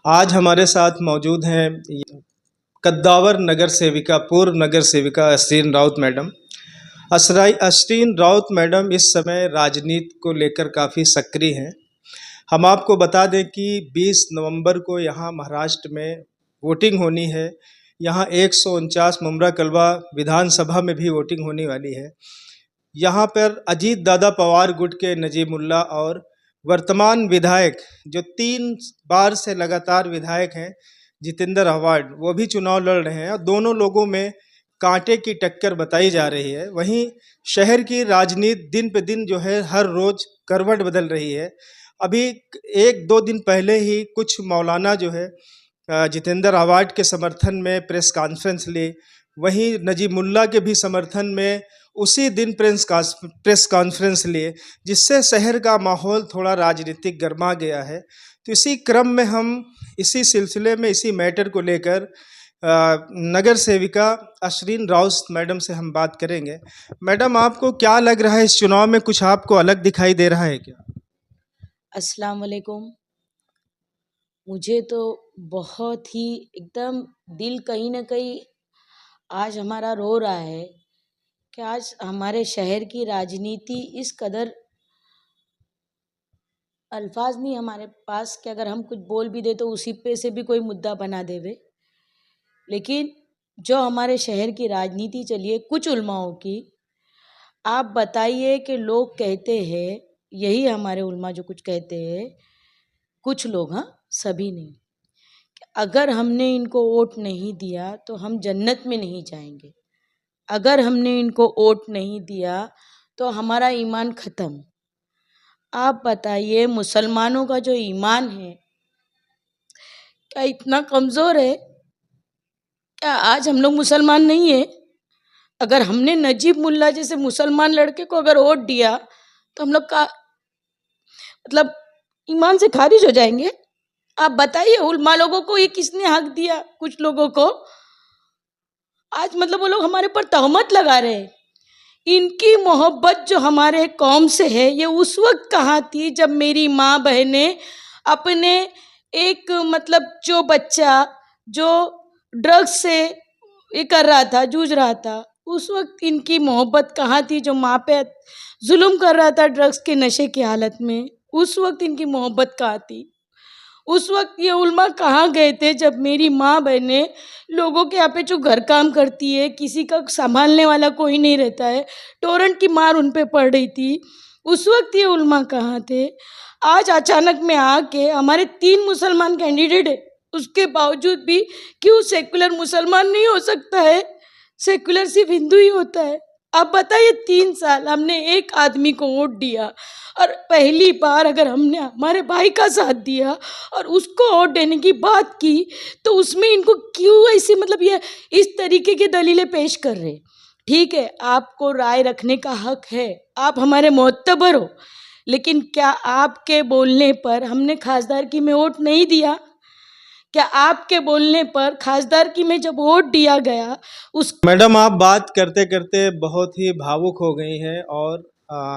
आज हमारे साथ मौजूद हैं कद्दावर नगर सेविका, पूर्व नगर सेविका अशरीन राउत मैडम। अशरीन राउत मैडम इस समय राजनीति को लेकर काफ़ी सक्रिय हैं। हम आपको बता दें कि 20 नवंबर को यहाँ महाराष्ट्र में वोटिंग होनी है। यहाँ 149 मुमरा कलवा विधानसभा में भी वोटिंग होने वाली है। यहाँ पर अजीत दादा पवार गुट के नजीमुल्ला और वर्तमान विधायक जो 3 बार से लगातार विधायक हैं, जितेंद्र आव्हाड, वो भी चुनाव लड़ रहे हैं और दोनों लोगों में कांटे की टक्कर बताई जा रही है। वहीं शहर की राजनीति दिन पे दिन जो है हर रोज करवट बदल रही है। अभी 1-2 दिन पहले ही कुछ मौलाना जो है जितेंद्र आव्हाड के समर्थन में प्रेस कॉन्फ्रेंस ली। वहीं नजीमुल्ला के भी समर्थन में उसी दिन प्रेस कॉन्फ्रेंस लिए, जिससे शहर का माहौल थोड़ा राजनीतिक गर्मा गया है। तो इसी क्रम में हम इसी सिलसिले में इसी मैटर को लेकर नगर सेविका अशरीन राउत मैडम से हम बात करेंगे। मैडम, आपको क्या लग रहा है, इस चुनाव में कुछ आपको अलग दिखाई दे रहा है क्या? अस्सलाम वालेकुम। मुझे तो बहुत ही एकदम दिल कहीं ना कहीं आज हमारा रो रहा है कि आज हमारे शहर की राजनीति इस कदर अल्फाज नहीं हमारे पास कि अगर हम कुछ बोल भी दे तो उसी पे से भी कोई मुद्दा बना देवे। लेकिन जो हमारे शहर की राजनीति चली है कुछ उलमाओं की, आप बताइए कि लोग कहते हैं, यही हमारे उलमा जो कुछ कहते हैं, कुछ लोग, हाँ सभी नहीं, अगर हमने इनको वोट नहीं दिया तो हम जन्नत में नहीं जाएंगे। अगर हमने इनको वोट नहीं दिया तो हमारा ईमान ख़त्म। आप बताइए, मुसलमानों का जो ईमान है क्या इतना कमज़ोर है? क्या आज हम लोग मुसलमान नहीं है? अगर हमने नजीब मुल्ला जैसे मुसलमान लड़के को अगर वोट दिया तो हम लोग का मतलब ईमान से खारिज हो जाएंगे। आप बताइए, उलमा लोगों को ये किसने हक दिया? कुछ लोगों को आज मतलब वो लोग हमारे पर तहमत लगा रहे हैं। इनकी मोहब्बत जो हमारे कौम से है, ये उस वक्त कहाँ थी जब मेरी माँ बहनें अपने एक मतलब जो बच्चा जो ड्रग्स से ये कर रहा था, जूझ रहा था, उस वक्त इनकी मोहब्बत कहाँ थी? जो माँ पे जुल्म कर रहा था ड्रग्स के नशे की हालत में, उस वक्त इनकी मोहब्बत कहाँ थी? उस वक्त ये उल्मा कहाँ गए थे जब मेरी माँ बहनें लोगों के यहाँ पे जो घर काम करती है, किसी का संभालने वाला कोई नहीं रहता है, टोरेंट की मार उन पे पड़ रही थी, उस वक्त ये उल्मा कहाँ थे? आज अचानक में आके हमारे 3 मुसलमान कैंडिडेट है, उसके बावजूद भी क्यों सेकुलर मुसलमान नहीं हो सकता है? सेकुलर सिर्फ हिंदू ही होता है। आप बताइए, 3 साल हमने एक आदमी को वोट दिया और पहली बार अगर हमने हमारे भाई का साथ दिया और उसको वोट देने की बात की तो उसमें इनको क्यों ऐसी मतलब ये इस तरीके की दलीलें पेश कर रहे? ठीक है, आपको राय रखने का हक है, आप हमारे मोअत्तबर हो, लेकिन क्या आपके बोलने पर हमने खासदारकी में वोट नहीं दिया? क्या आपके बोलने पर खासदारकी में जब वोट दिया गया उस मैडम, आप बात करते करते बहुत ही भावुक हो गई हैं और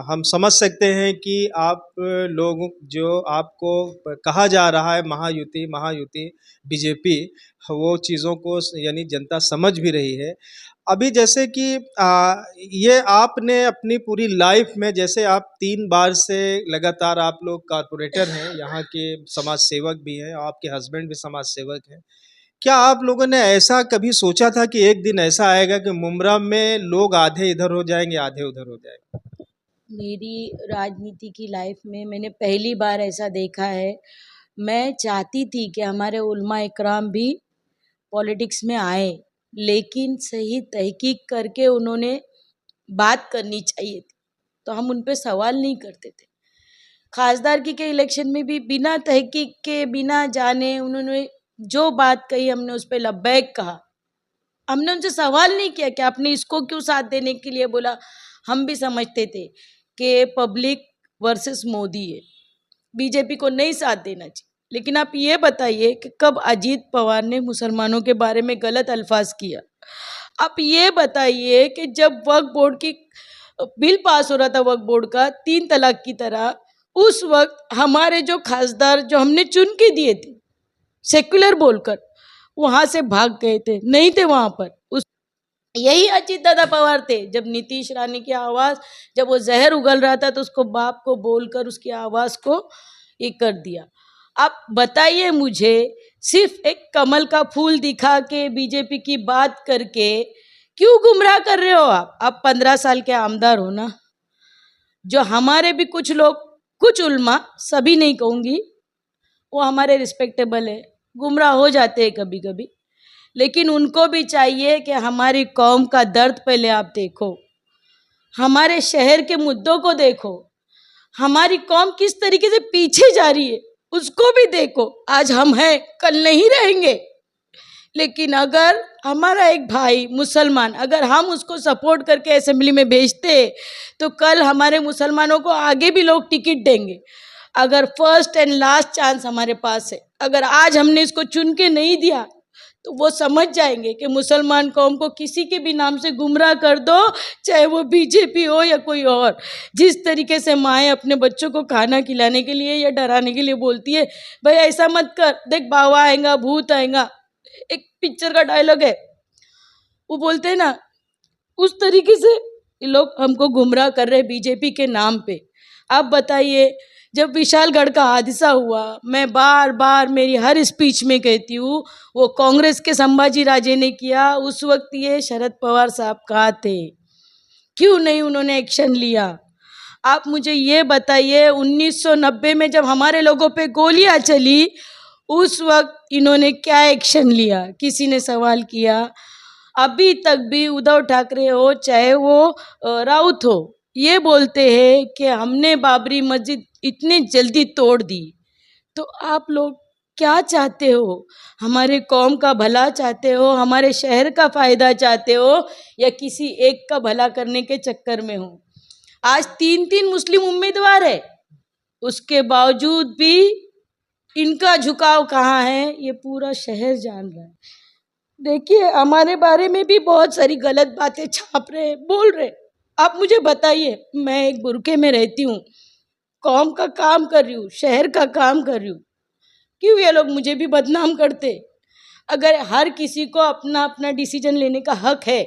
हम समझ सकते हैं कि आप लोग जो आपको कहा जा रहा है महायुति महायुति बीजेपी, वो चीज़ों को यानी जनता समझ भी रही है। अभी जैसे कि ये आपने अपनी पूरी लाइफ में, जैसे आप 3 बार से लगातार आप लोग कारपोरेटर हैं, यहाँ के समाज सेवक भी हैं, आपके हस्बैंड भी समाज सेवक हैं। क्या आप लोगों ने ऐसा कभी सोचा था कि एक दिन ऐसा आएगा कि मुमरा में लोग आधे इधर हो जाएंगे, आधे उधर हो जाएंगे? मेरी राजनीति की लाइफ में मैंने पहली बार ऐसा देखा है। मैं चाहती थी कि हमारे उलमा इकराम भी पॉलिटिक्स में आए, लेकिन सही तहकीक करके उन्होंने बात करनी चाहिए थी, तो हम उन पे सवाल नहीं करते थे। खासदारकी के इलेक्शन में भी बिना तहकीक के, बिना जाने उन्होंने जो बात कही, हमने उस पर लब्बैक कहा। हमने उनसे सवाल नहीं किया कि आपने इसको क्यों साथ देने के लिए बोला। हम भी समझते थे कि पब्लिक वर्सेस मोदी है, बीजेपी को नहीं साथ देना चाहिए। लेकिन आप ये बताइए कि कब अजीत पवार ने मुसलमानों के बारे में गलत अल्फाज किया? आप ये बताइए कि जब वक्फ बोर्ड की बिल पास हो रहा था, वक्फ बोर्ड का 3 तलाक की तरह, उस वक्त हमारे जो खासदार जो हमने चुन के दिए थे, सेक्युलर बोलकर वहां से भाग गए थे, नहीं थे वहां पर। उस यही अजीत दादा पवार थे। जब नीतीश रानी की आवाज, जब वो जहर उगल रहा था तो उसको बाप को बोलकर उसकी आवाज को ये कर दिया। आप बताइए मुझे, सिर्फ एक कमल का फूल दिखा के बीजेपी की बात करके क्यों गुमराह कर रहे हो आप 15 साल के आमदार हो ना। जो हमारे भी कुछ लोग, कुछ उल्मा, सभी नहीं कहूंगी, वो हमारे रिस्पेक्टेबल है, गुमराह हो जाते हैं कभी कभी, लेकिन उनको भी चाहिए कि हमारी कौम का दर्द पहले आप देखो, हमारे शहर के मुद्दों को देखो, हमारी कौम किस तरीके से पीछे जा रही है उसको भी देखो। आज हम हैं, कल नहीं रहेंगे। लेकिन अगर हमारा एक भाई मुसलमान, अगर हम उसको सपोर्ट करके असेंबली में भेजते तो कल हमारे मुसलमानों को आगे भी लोग टिकट देंगे। अगर फर्स्ट एंड लास्ट चांस हमारे पास है, अगर आज हमने इसको चुन के नहीं दिया तो वो समझ जाएंगे कि मुसलमान कौम को किसी के भी नाम से गुमराह कर दो, चाहे वो बीजेपी हो या कोई और। जिस तरीके से माएँ अपने बच्चों को खाना खिलाने के लिए या डराने के लिए बोलती है, भाई ऐसा मत कर, देख बाबा आएगा, भूत आएगा, एक पिक्चर का डायलॉग है, वो बोलते हैं ना, उस तरीके से ये लोग हमको गुमराह कर रहे हैं बीजेपी के नाम पे। आप बताइए, जब विशालगढ़ का हादसा हुआ, मैं बार बार मेरी हर स्पीच में कहती हूँ, वो कांग्रेस के संभाजी राजे ने किया, उस वक्त ये शरद पवार साहब कहाँ थे? क्यों नहीं उन्होंने एक्शन लिया? आप मुझे ये बताइए, 1990 में जब हमारे लोगों पे गोलियां चली, उस वक्त इन्होंने क्या एक्शन लिया? किसी ने सवाल किया? अभी तक भी उद्धव ठाकरे हो चाहे वो राउत हो, ये बोलते हैं कि हमने बाबरी मस्जिद इतनी जल्दी तोड़ दी। तो आप लोग क्या चाहते हो? हमारे कौम का भला चाहते हो, हमारे शहर का फायदा चाहते हो, या किसी एक का भला करने के चक्कर में हो? आज 3-3 मुस्लिम उम्मीदवार है, उसके बावजूद भी इनका झुकाव कहाँ है ये पूरा शहर जान रहा है। देखिए, हमारे बारे में भी बहुत सारी गलत बातें छाप रहे, बोल रहे। आप मुझे बताइए, मैं एक बुरके में रहती हूँ, कौम का काम कर रही हूँ, शहर का काम कर रही हूँ, क्यों ये लोग मुझे भी बदनाम करते? अगर हर किसी को अपना अपना डिसीजन लेने का हक है,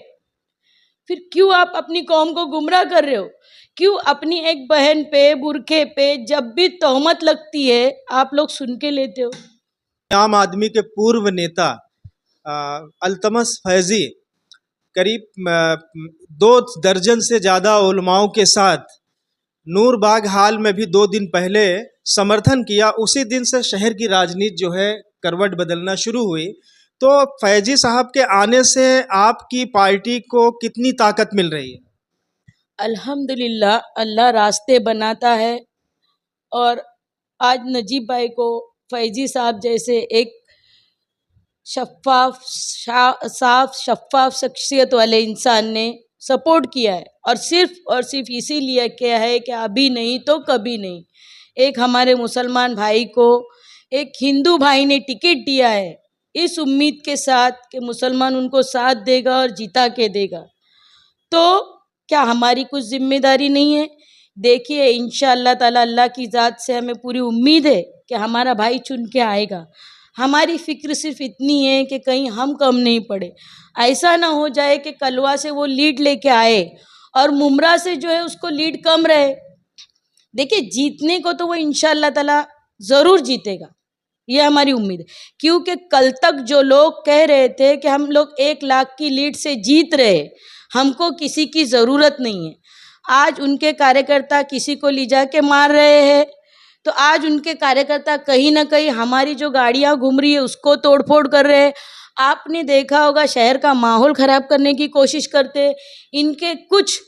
फिर क्यों आप अपनी कौम को गुमराह कर रहे हो? क्यों अपनी एक बहन पे, बुरखे पे जब भी तोहमत लगती है आप लोग सुन के लेते हो? आम आदमी के पूर्व नेता अल्तमस फैजी करीब 2 दर्जन से ज़्यादा उलमाओं के साथ नूरबाग हाल में भी 2 दिन पहले समर्थन किया। उसी दिन से शहर की राजनीति जो है करवट बदलना शुरू हुई। तो फैजी साहब के आने से आपकी पार्टी को कितनी ताकत मिल रही है? अल्हम्दुलिल्लाह, अल्लाह रास्ते बनाता है, और आज नजीब भाई को फैजी साहब जैसे एक साफ शफाफ शख्सियत वाले इंसान ने सपोर्ट किया है, और सिर्फ इसीलिए किया है कि अभी नहीं तो कभी नहीं। एक हमारे मुसलमान भाई को एक हिंदू भाई ने टिकट दिया है, इस उम्मीद के साथ कि मुसलमान उनको साथ देगा और जिता के देगा। तो क्या हमारी कुछ जिम्मेदारी नहीं है? देखिए, इंशाअल्लाह ताला, अल्लाह की ज़ात से हमें पूरी उम्मीद है कि हमारा भाई चुन के आएगा। हमारी फिक्र सिर्फ इतनी है कि कहीं हम कम नहीं पड़े। ऐसा ना हो जाए कि कलवा से वो लीड लेके आए और मुमरा से जो है उसको लीड कम रहे। देखिए, जीतने को तो वो इंशाअल्लाह ताला ज़रूर जीतेगा, ये हमारी उम्मीद है। क्योंकि कल तक जो लोग कह रहे थे कि हम लोग 1 लाख की लीड से जीत रहे, हमको किसी की ज़रूरत नहीं है, आज उनके कार्यकर्ता किसी को ले जा के मार रहे हैं। तो आज उनके कार्यकर्ता कहीं ना कहीं हमारी जो गाड़ियां घूम रही है उसको तोड़फोड़ कर रहे हैं। आपने देखा होगा, शहर का माहौल ख़राब करने की कोशिश करते। इनके कुछ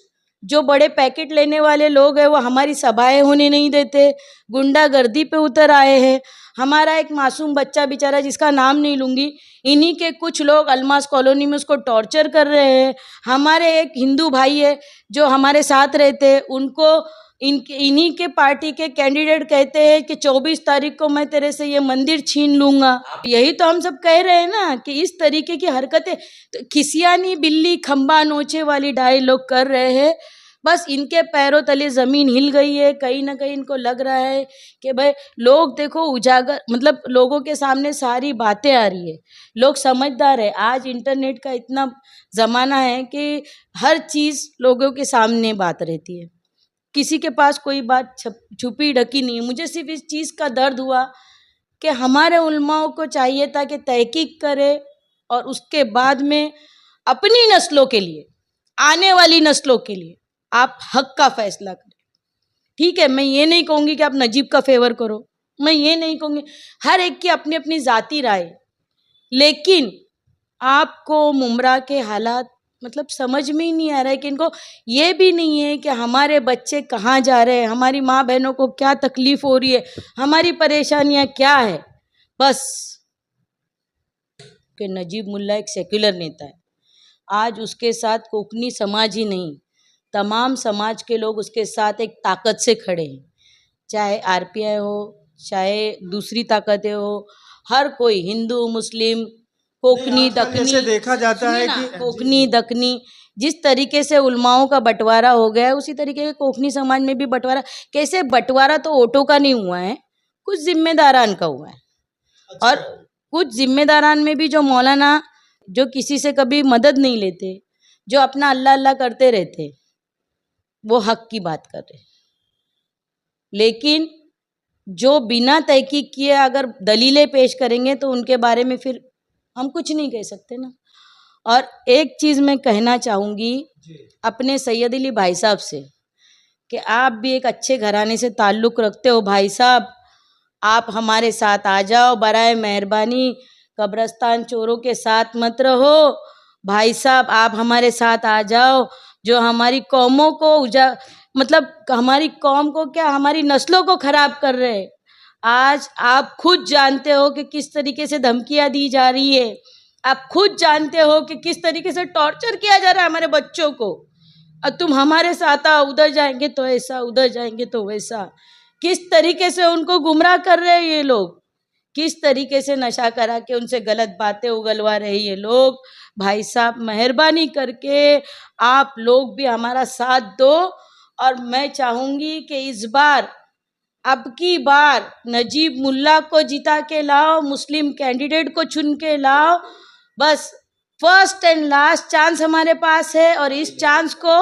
जो बड़े पैकेट लेने वाले लोग हैं वो हमारी सभाएं होने नहीं देते, गुंडागर्दी पे उतर आए हैं। हमारा एक मासूम बच्चा बेचारा, जिसका नाम नहीं लूँगी, इन्हीं के कुछ लोग अलमास कॉलोनी में उसको टॉर्चर कर रहे हैं। हमारे एक हिंदू भाई है जो हमारे साथ रहते हैं, उनको इन्हीं के पार्टी के कैंडिडेट कहते हैं कि 24 तारीख को मैं तेरे से ये मंदिर छीन लूँगा। यही तो हम सब कह रहे हैं ना कि इस तरीके की हरकतें, तो खिसियानी बिल्ली खंबा नोचे वाली डायलॉग कर रहे हैं। बस इनके पैरों तले ज़मीन हिल गई है। कहीं ना कहीं इनको लग रहा है कि भाई लोग देखो उजागर, मतलब लोगों के सामने सारी बातें आ रही है, लोग समझदार है। आज इंटरनेट का इतना ज़माना है कि हर चीज़ लोगों के सामने बात रहती है, किसी के पास कोई बात छुपी ढकी नहीं है। मुझे सिर्फ इस चीज़ का दर्द हुआ कि हमारे उलमाओं को चाहिए था कि तहकीक करे और उसके बाद में अपनी नस्लों के लिए, आने वाली नस्लों के लिए आप हक का फैसला करें। ठीक है, मैं ये नहीं कहूँगी कि आप नजीब का फेवर करो, मैं ये नहीं कहूँगी, हर एक की अपनी अपनी ज़ाती राय, लेकिन आपको मुमरा के हालात मतलब समझ में ही नहीं आ रहा है कि इनको ये भी नहीं है कि हमारे बच्चे कहाँ जा रहे हैं, हमारी माँ बहनों को क्या तकलीफ हो रही है, हमारी परेशानियाँ क्या है। बस कि नजीब मुल्ला एक सेक्युलर नेता है, आज उसके साथ कोकनी समाज ही नहीं, तमाम समाज के लोग उसके साथ एक ताकत से खड़े हैं, चाहे आरपीआई हो, चाहे दूसरी ताकतें हो, हर कोई, हिंदू मुस्लिम, कोकनी आजकल जैसे दखनी, देखा जाता है कि कोकनी दखनी, जिस तरीके से उलमाओं का बंटवारा हो गया है उसी तरीके के कोकनी समाज में भी बंटवारा। कैसे बंटवारा तो वोटों का नहीं हुआ है, कुछ जिम्मेदारान का हुआ है। और कुछ जिम्मेदारान में भी जो मौलाना, जो किसी से कभी मदद नहीं लेते, जो अपना अल्लाह अल्लाह करते रहते, वो हक की बात कर रहे। लेकिन जो बिना तहकीक किए अगर दलीलें पेश करेंगे तो उनके बारे में फिर हम कुछ नहीं कह सकते ना। और एक चीज़ मैं कहना चाहूँगी अपने सैयद अली भाई साहब से कि आप भी एक अच्छे घराने से ताल्लुक़ रखते हो भाई साहब, आप हमारे साथ आ जाओ, बराए मेहरबानी कब्रस्तान चोरों के साथ मत रहो भाई साहब, आप हमारे साथ आ जाओ। जो हमारी कौमों को मतलब हमारी कौम को क्या, हमारी नस्लों को ख़राब कर रहे हैं। आज आप खुद जानते हो कि किस तरीके से धमकियाँ दी जा रही है, आप खुद जानते हो कि किस तरीके से टॉर्चर किया जा रहा है हमारे बच्चों को, और तुम हमारे साथ आओ, उधर जाएंगे तो ऐसा, उधर जाएंगे तो वैसा। किस तरीके से उनको गुमराह कर रहे हैं ये लोग, किस तरीके से नशा करा के उनसे गलत बातें उगलवा रहे ये लोग। भाई साहब मेहरबानी करके आप लोग भी हमारा साथ दो, और मैं चाहूँगी कि इस बार, अब की बार नजीब मुल्ला को जिता के लाओ, मुस्लिम कैंडिडेट को चुन के लाओ। बस फर्स्ट एंड लास्ट चांस हमारे पास है और इस चांस को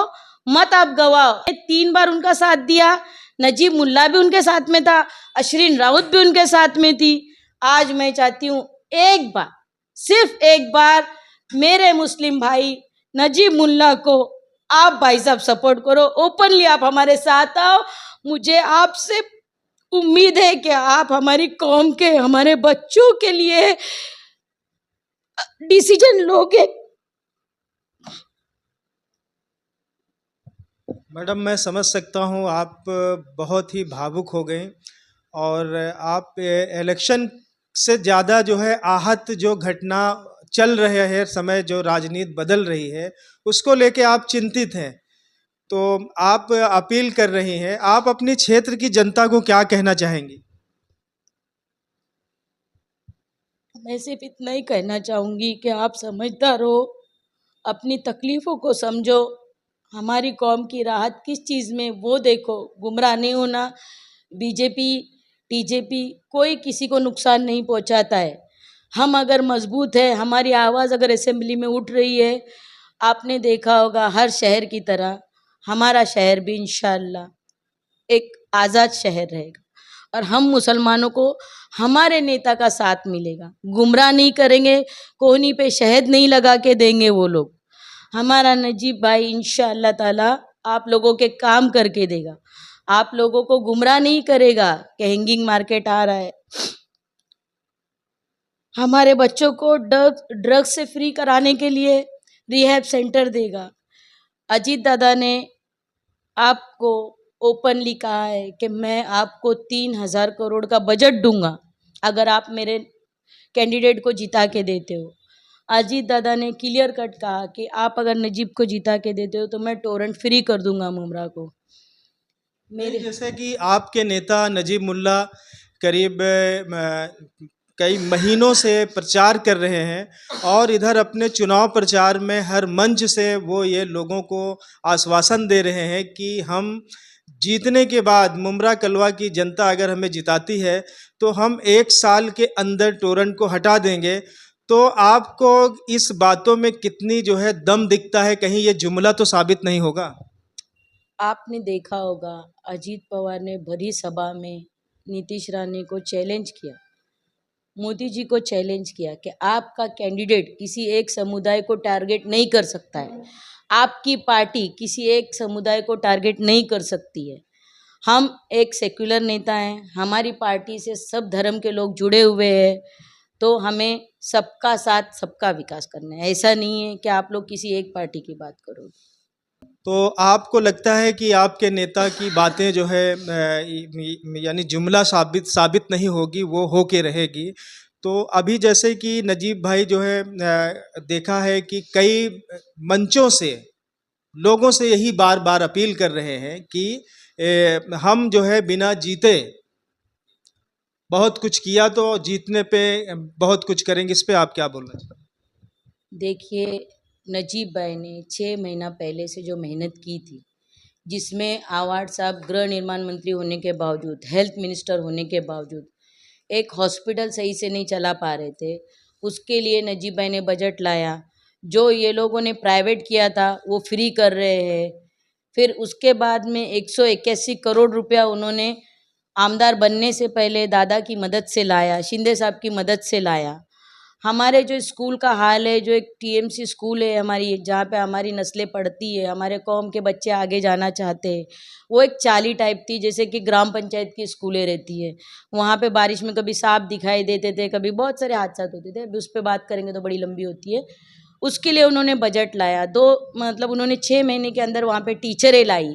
मत आप गवाओ। 3 बार उनका साथ दिया, नजीब मुल्ला भी उनके साथ में था, अशरीन राउत भी उनके साथ में थी। आज मैं चाहती हूँ एक बार, सिर्फ एक बार मेरे मुस्लिम भाई नजीब मुल्ला को आप भाई साहब सपोर्ट करो, ओपनली आप हमारे साथ आओ। मुझे आपसे उम्मीद है कि आप हमारी कौम के, हमारे बच्चों के लिए डिसीजन लोगे। मैडम मैं समझ सकता हूँ आप बहुत ही भावुक हो गए, और आप इलेक्शन से ज़्यादा जो है आहत जो घटना चल रहे है, समय जो राजनीति बदल रही है उसको लेके आप चिंतित हैं। तो आप अपील कर रही हैं, आप अपनी क्षेत्र की जनता को क्या कहना चाहेंगी? मैं सिर्फ इतना ही कहना चाहूँगी कि आप समझदार हो, अपनी तकलीफ़ों को समझो, हमारी कौम की राहत किस चीज़ में वो देखो, गुमराह नहीं होना। बीजेपी टीजेपी कोई किसी को नुकसान नहीं पहुंचाता है। हम अगर मजबूत है, हमारी आवाज़ अगर असेंबली में उठ रही है, आपने देखा होगा हर शहर की तरह हमारा शहर भी इंशाअल्लाह एक आज़ाद शहर रहेगा, और हम मुसलमानों को हमारे नेता का साथ मिलेगा। गुमराह नहीं करेंगे, कोहनी पे शहद नहीं लगा के देंगे वो लोग। हमारा नजीब भाई इंशाअल्लाह ताला आप लोगों के काम करके देगा, आप लोगों को गुमराह नहीं करेगा कि हैंगिंग मार्केट आ रहा है। हमारे बच्चों को ड्रग्स से फ्री कराने के लिए रिहैब सेंटर देगा। अजीत दादा ने आपको ओपनली कहा है कि मैं आपको 3,000 करोड़ का बजट दूंगा अगर आप मेरे कैंडिडेट को जिता के देते हो। अजीत दादा ने क्लियर कट कहा कि आप अगर नजीब को जिता के देते हो तो मैं टोरेंट फ्री कर दूंगा मुमरा को। जैसे कि आपके नेता नजीब मुल्ला करीब कई महीनों से प्रचार कर रहे हैं और इधर अपने चुनाव प्रचार में हर मंच से वो ये लोगों को आश्वासन दे रहे हैं कि हम जीतने के बाद मुमरा कलवा की जनता अगर हमें जिताती है तो हम 1 साल के अंदर टोरेंट को हटा देंगे। तो आपको इस बातों में कितनी जो है दम दिखता है, कहीं ये जुमला तो साबित नहीं होगा? आपने देखा होगा अजीत पवार ने भरी सभा में नीतीश राणे को चैलेंज किया, मोदी जी को चैलेंज किया कि आपका कैंडिडेट किसी एक समुदाय को टारगेट नहीं कर सकता है, आपकी पार्टी किसी एक समुदाय को टारगेट नहीं कर सकती है। हम एक सेक्युलर नेता हैं, हमारी पार्टी से सब धर्म के लोग जुड़े हुए हैं, तो हमें सबका साथ सबका विकास करना है। ऐसा नहीं है कि आप लोग किसी एक पार्टी की बात करोगे। तो आपको लगता है कि आपके नेता की बातें जो है यानी जुमला साबित साबित नहीं होगी, वो हो के रहेगी। तो अभी जैसे कि नजीब भाई जो है देखा है कि कई मंचों से लोगों से यही बार बार अपील कर रहे हैं कि हम जो है बिना जीते बहुत कुछ किया तो जीतने पे बहुत कुछ करेंगे। इस पे आप क्या बोलना चाहेंगे? देखिए, नजीब भाई ने 6 महीना पहले से जो मेहनत की थी, जिसमें आवाड साहब गृह निर्माण मंत्री होने के बावजूद, हेल्थ मिनिस्टर होने के बावजूद एक हॉस्पिटल सही से नहीं चला पा रहे थे, उसके लिए नजीब भाई ने बजट लाया। जो ये लोगों ने प्राइवेट किया था वो फ्री कर रहे हैं। फिर उसके बाद में 181 करोड़ रुपया उन्होंने आमदार बनने से पहले दादा की मदद से लाया, शिंदे साहब की मदद से लाया। हमारे जो स्कूल का हाल है, जो एक टीएमसी स्कूल है हमारी, जहाँ पे हमारी नस्लें पढ़ती है, हमारे कौम के बच्चे आगे जाना चाहते हैं, वो एक चाली टाइप थी, जैसे कि ग्राम पंचायत की स्कूलें रहती है। वहाँ पे बारिश में कभी सांप दिखाई देते थे, कभी बहुत सारे हादसा होते थे। अभी उस पर बात करेंगे तो बड़ी लंबी होती है। उसके लिए उन्होंने बजट लाया, मतलब उन्होंने 6 महीने के अंदर वहाँ पे टीचरें लाई।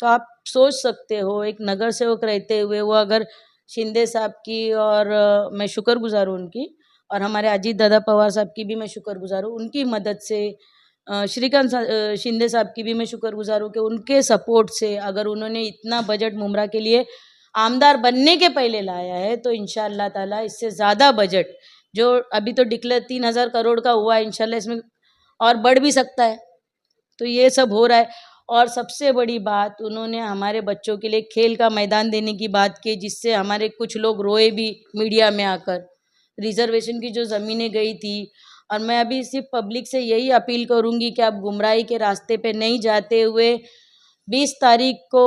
तो आप सोच सकते हो, एक नगर सेवक रहते हुए वो अगर शिंदे साहब की, और मैं शुक्रगुजार हूँ उनकी, और हमारे अजीत दादा पवार साहब की भी मैं शुक्रगुजार हूँ, उनकी मदद से, शिंदे साहब की भी मैं शुक्रगुजार हूँ कि उनके सपोर्ट से अगर उन्होंने इतना बजट मुमरा के लिए आमदार बनने के पहले लाया है, तो इंशाअल्लाह ताला इससे ज़्यादा बजट, जो अभी तो डिक्लेयर 3,000 करोड़ का हुआ है, इंशाअल्लाह इसमें और बढ़ भी सकता है। तो ये सब हो रहा है। और सबसे बड़ी बात, उन्होंने हमारे बच्चों के लिए खेल का मैदान देने की बात की, जिससे हमारे कुछ लोग रोए भी मीडिया में आकर। रिजर्वेशन की जो ज़मीनें गई थी, और मैं अभी सिर्फ पब्लिक से यही अपील करूंगी कि आप गुमराही के रास्ते पे नहीं जाते हुए 20 तारीख को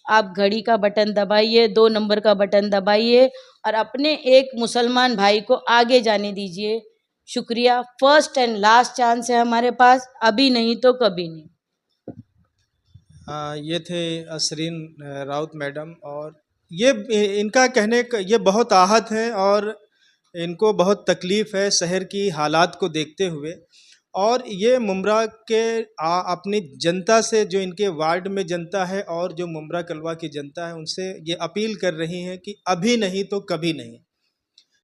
आप घड़ी का बटन दबाइए, 2 नंबर का बटन दबाइए और अपने एक मुसलमान भाई को आगे जाने दीजिए। शुक्रिया। फर्स्ट एंड लास्ट चांस है हमारे पास, अभी नहीं तो कभी नहीं। ये थे असरीन राउत मैडम, और ये इनका कहने का ये बहुत आहत हैं और इनको बहुत तकलीफ़ है शहर की हालात को देखते हुए। और ये मुमरा के अपनी जनता से, जो इनके वार्ड में जनता है और जो मुमरा कलवा की जनता है, उनसे ये अपील कर रही हैं कि अभी नहीं तो कभी नहीं।